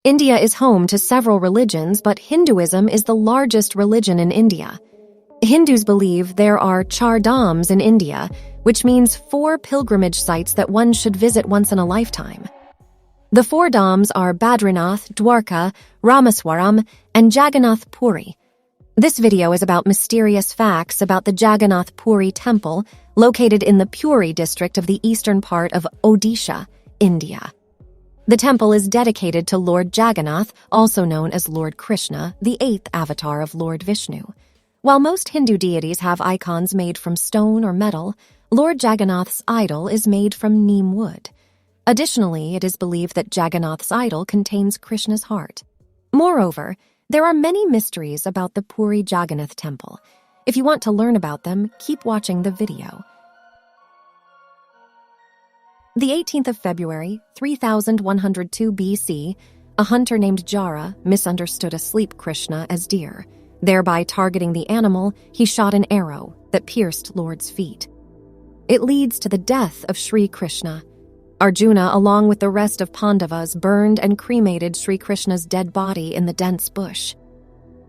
India is home to several religions, but Hinduism is the largest religion in India. Hindus believe there are char dhams in India, which means 4 pilgrimage sites that one should visit once in a lifetime. The 4 dhams are Badrinath, Dwaraka, Rameswaram, and Jagannath Puri. This video is about mysterious facts about the Jagannath Puri Temple, located in the Puri district of the eastern part of Odisha, India. The temple is dedicated to Lord Jagannath, also known as Lord Krishna, the 8th avatar of Lord Vishnu. While most Hindu deities have icons made from stone or metal, Lord Jagannath's idol is made from neem wood. Additionally, it is believed that Jagannath's idol contains Krishna's heart. Moreover, there are many mysteries about the Puri Jagannath Temple. If you want to learn about them, keep watching the video. The 18th of February, 3102 BC, a hunter named Jara misunderstood a sleep Krishna as deer. Thereby targeting the animal, he shot an arrow that pierced Lord's feet. It leads to the death of Shri Krishna. Arjuna, along with the rest of Pandavas, burned and cremated Shri Krishna's dead body in the dense bush.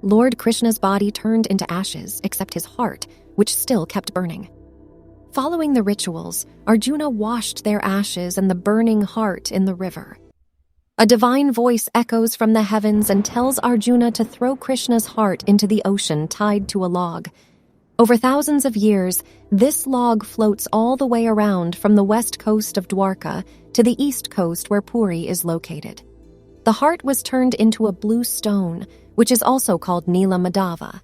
Lord Krishna's body turned into ashes, except his heart, which still kept burning. Following the rituals, Arjuna washed their ashes and the burning heart in the river. A divine voice echoes from the heavens and tells Arjuna to throw Krishna's heart into the ocean tied to a log. Over thousands of years, this log floats all the way around from the west coast of Dwaraka to the east coast where Puri is located. The heart was turned into a blue stone, which is also called Nila Madhava.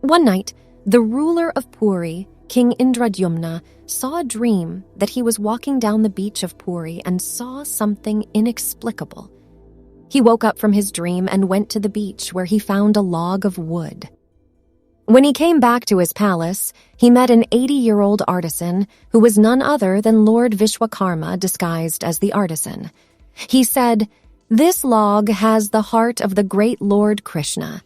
One night, the ruler of Puri, King Indradyumna, saw a dream that he was walking down the beach of Puri and saw something inexplicable. He woke up from his dream and went to the beach where he found a log of wood. When he came back to his palace, he met an 80-year-old artisan who was none other than Lord Vishwakarma disguised as the artisan. He said, "This log has the heart of the great Lord Krishna."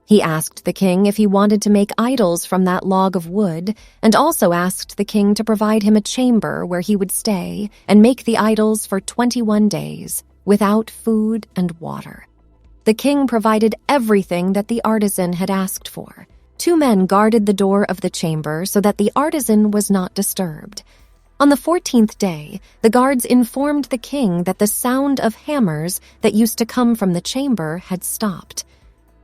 He asked the king if he wanted to make idols from that log of wood, and also asked the king to provide him a chamber where he would stay and make the idols for 21 days, without food and water. The king provided everything that the artisan had asked for. 2 men guarded the door of the chamber so that the artisan was not disturbed. On the 14th day, the guards informed the king that the sound of hammers that used to come from the chamber had stopped.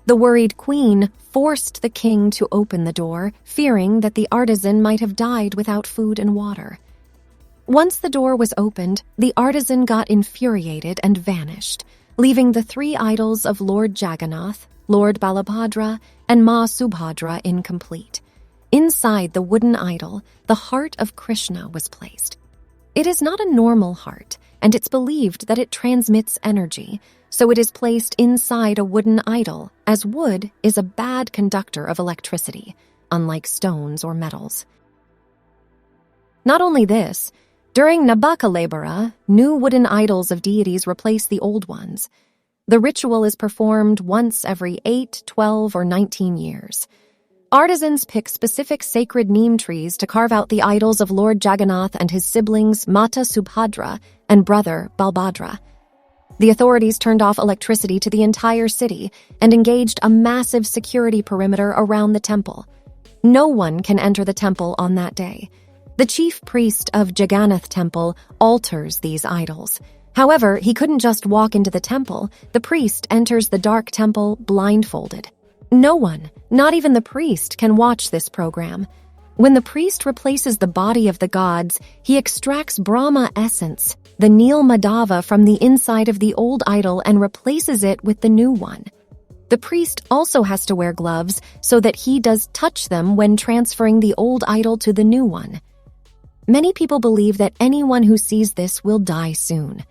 The worried queen forced the king to open the door, fearing that the artisan might have died without food and water. Once the door was opened, the artisan got infuriated and vanished, leaving the 3 idols of Lord Jagannath, Lord Balabadra, and Ma Subhadra incomplete. Inside the wooden idol, the heart of Krishna was placed. It is not a normal heart, and it's believed that it transmits energy, so it is placed inside a wooden idol, as wood is a bad conductor of electricity, unlike stones or metals. Not only this, during Nabaka-labora, new wooden idols of deities replace the old ones. The ritual is performed once every 8, 12, or 19 years. Artisans pick specific sacred neem trees to carve out the idols of Lord Jagannath and his siblings Mata Subhadra and brother Balabadra. The authorities turned off electricity to the entire city and engaged a massive security perimeter around the temple. No one can enter the temple on that day. The chief priest of Jagannath Temple alters these idols. However, he couldn't just walk into the temple. The priest enters the dark temple blindfolded. No one, not even the priest, can watch this program. When the priest replaces the body of the gods, he extracts Brahma essence, the Nil Madhava, from the inside of the old idol and replaces it with the new one. The priest also has to wear gloves so that he does touch them when transferring the old idol to the new one. Many people believe that anyone who sees this will die soon.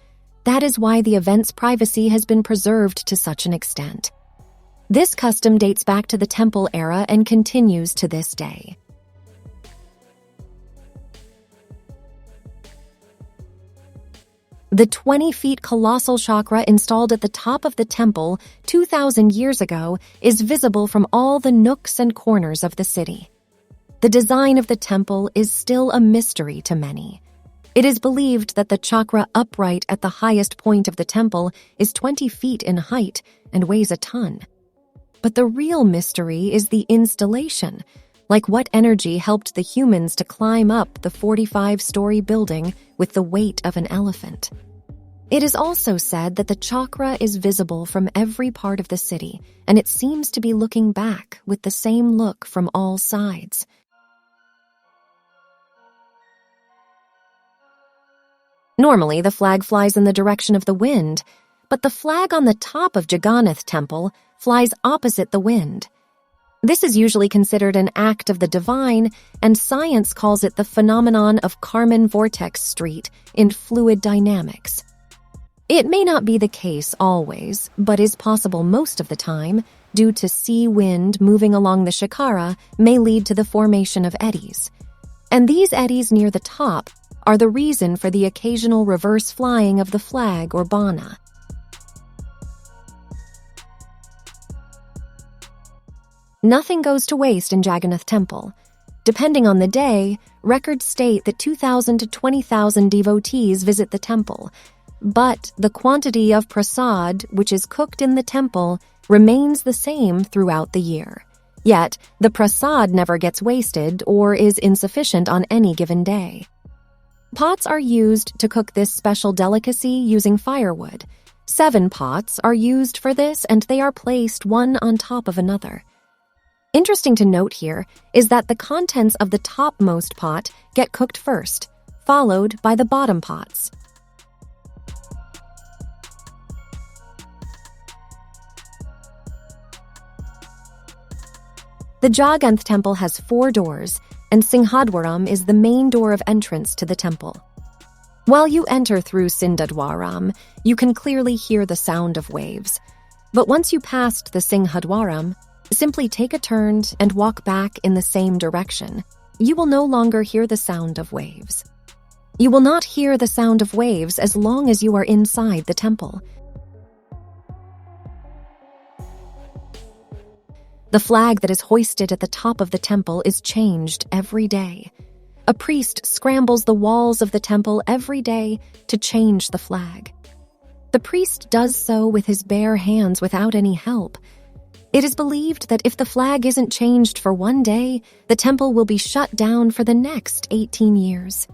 That is why the event's privacy has been preserved to such an extent. This custom dates back to the temple era and continues to this day. The 20-feet colossal chakra installed at the top of the temple 2,000 years ago is visible from all the nooks and corners of the city. The design of the temple is still a mystery to many. It is believed that the chakra upright at the highest point of the temple is 20 feet in height and weighs a ton. But the real mystery is the installation, like what energy helped the humans to climb up the 45-story building with the weight of an elephant. It is also said that the chakra is visible from every part of the city, and it seems to be looking back with the same look from all sides. Normally, the flag flies in the direction of the wind, but the flag on the top of Jagannath Temple flies opposite the wind. This is usually considered an act of the divine, and science calls it the phenomenon of Kármán vortex street in fluid dynamics. It may not be the case always, but is possible most of the time, due to sea wind moving along the shakara may lead to the formation of eddies. And these eddies near the top are the reason for the occasional reverse flying of the flag or bana. Nothing goes to waste in Jagannath Temple. Depending on the day, records state that 2,000 to 20,000 devotees visit the temple, but the quantity of prasad, which is cooked in the temple, remains the same throughout the year. Yet, the prasad never gets wasted or is insufficient on any given day. Pots are used to cook this special delicacy using firewood. 7 pots are used for this, and they are placed one on top of another. Interesting to note here is that the contents of the topmost pot get cooked first, followed by the bottom pots. The Jagannath Temple has 4 doors, and Singhadwaram is the main door of entrance to the temple. While you enter through Singhadwaram, you can clearly hear the sound of waves. But once you passed the Singhadwaram, simply take a turn and walk back in the same direction. You will no longer hear the sound of waves. You will not hear the sound of waves as long as you are inside the temple. The flag that is hoisted at the top of the temple is changed every day. A priest scrambles the walls of the temple every day to change the flag. The priest does so with his bare hands without any help. It is believed that if the flag isn't changed for one day, the temple will be shut down for the next 18 years.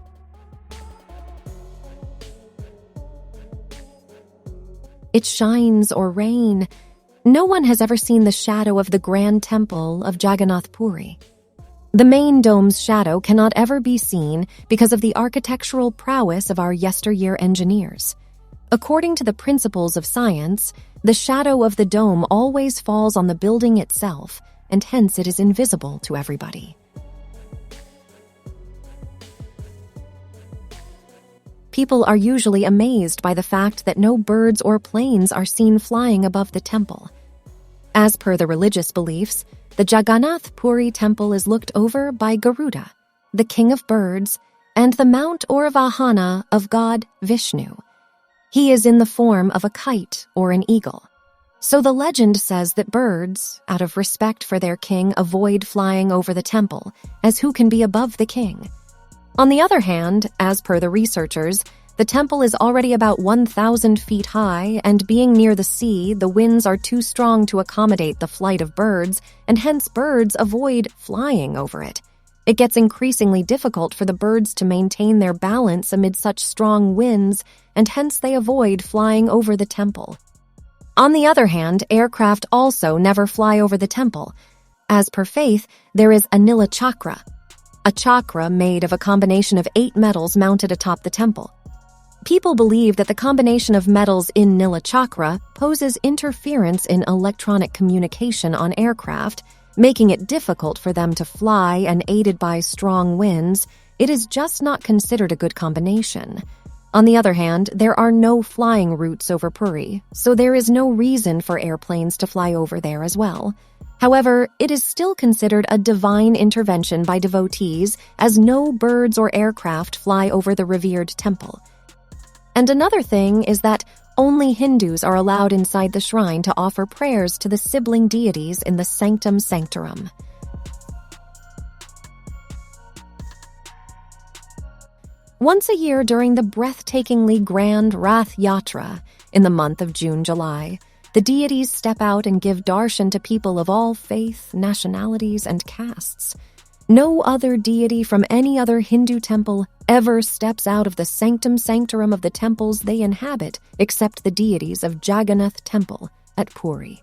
It shines or rain. No one has ever seen the shadow of the grand temple of Jagannath Puri. The main dome's shadow cannot ever be seen because of the architectural prowess of our yesteryear engineers. According to the principles of science, the shadow of the dome always falls on the building itself, and hence it is invisible to everybody. People are usually amazed by the fact that no birds or planes are seen flying above the temple. As per the religious beliefs, the Jagannath Puri temple is looked over by Garuda, the king of birds, and the mount or vahana of god Vishnu. He is in the form of a kite or an eagle. So the legend says that birds, out of respect for their king, avoid flying over the temple, as who can be above the king? On the other hand, as per the researchers, the temple is already about 1,000 feet high, and being near the sea, the winds are too strong to accommodate the flight of birds, and hence birds avoid flying over it. It gets increasingly difficult for the birds to maintain their balance amid such strong winds, and hence they avoid flying over the temple. On the other hand, aircraft also never fly over the temple. As per faith, there is a Nila chakra, a chakra made of a combination of 8 metals mounted atop the temple. People believe that the combination of metals in Nila chakra poses interference in electronic communication on aircraft, making it difficult for them to fly, and aided by strong winds, it is just not considered a good combination. On the other hand, there are no flying routes over Puri, so there is no reason for airplanes to fly over there as well. However, it is still considered a divine intervention by devotees, as no birds or aircraft fly over the revered temple. And another thing is that only Hindus are allowed inside the shrine to offer prayers to the sibling deities in the sanctum sanctorum. once a year during the breathtakingly grand Ratha Yatra in the month of June-July. The deities step out and give darshan to people of all faith, nationalities, and castes. No other deity from any other Hindu temple ever steps out of the sanctum sanctorum of the temples they inhabit except the deities of Jagannath Temple at Puri.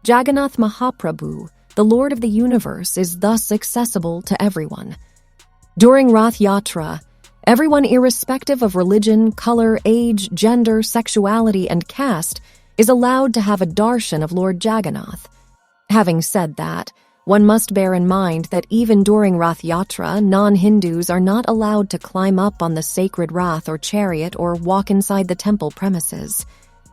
Jagannath Mahaprabhu, the Lord of the universe, is thus accessible to everyone. During Rath Yatra, everyone irrespective of religion, color, age, gender, sexuality, and caste is allowed to have a darshan of Lord Jagannath. Having said that, one must bear in mind that even during Rath Yatra, non-Hindus are not allowed to climb up on the sacred rath or chariot or walk inside the temple premises.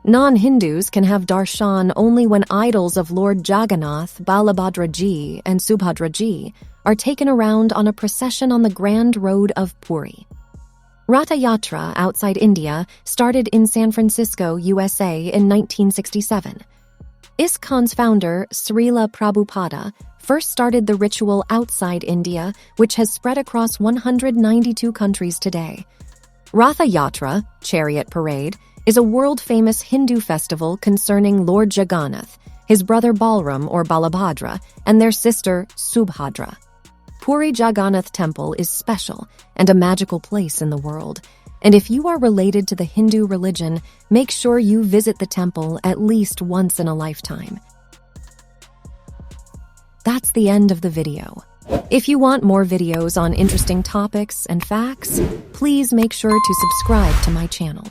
Non-Hindus can have darshan only when idols of Lord Jagannath, Balabadra ji, and Subhadra ji are taken around on a procession on the Grand Road of Puri. Ratha Yatra outside India started in San Francisco, USA in 1967. ISKCON's founder, Srila Prabhupada, first started the ritual outside India, which has spread across 192 countries today. Ratha Yatra, Chariot Parade, is a world-famous Hindu festival concerning Lord Jagannath, his brother Balram or Balabadra, and their sister Subhadra. Puri Jagannath Temple is special and a magical place in the world, and if you are related to the Hindu religion, make sure you visit the temple at least once in a lifetime. That's the end of the video. If you want more videos on interesting topics and facts, please make sure to subscribe to my channel.